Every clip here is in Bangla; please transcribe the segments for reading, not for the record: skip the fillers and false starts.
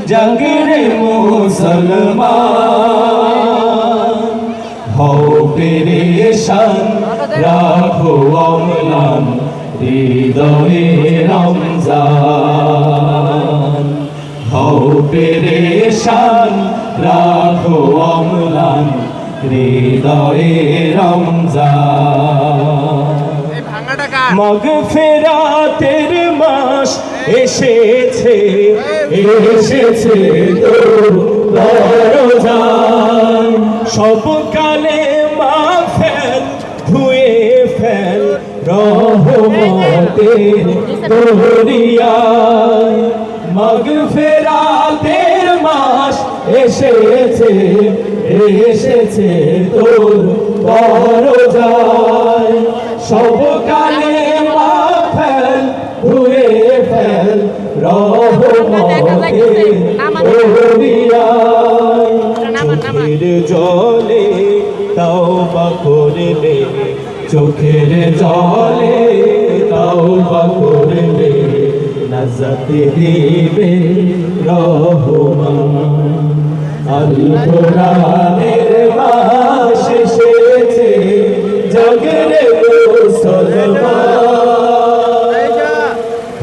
জাগরে মুসলমান হও পেরেশান রাখো অম্লান হৃদয়ে রমজান হও পেরেশান রাখো অম্লান হৃদয়ে রমজান মাগফিরাতের মাস এসেছে এসেছে তোর দরজায় সব কালে মাফেল ধুয়ে ফেল রহমতের দরিয়ায় মাগফিরাতের মাস এসেছে এসেছে তোর দরজায় সব কালে মাফেল ধুয়ে ফেল রহমতের দরিয়ায় চোখের জলে তাওবা করলে চোখের জলে তাওবা করলে নাজাত দিবে রহমান আল কোরআনের মাস এসেছে জাগরে মুসলমান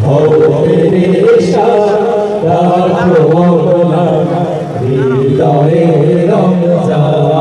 হও পেরেশান রাখো অম্লান হৃদয়ে রমজান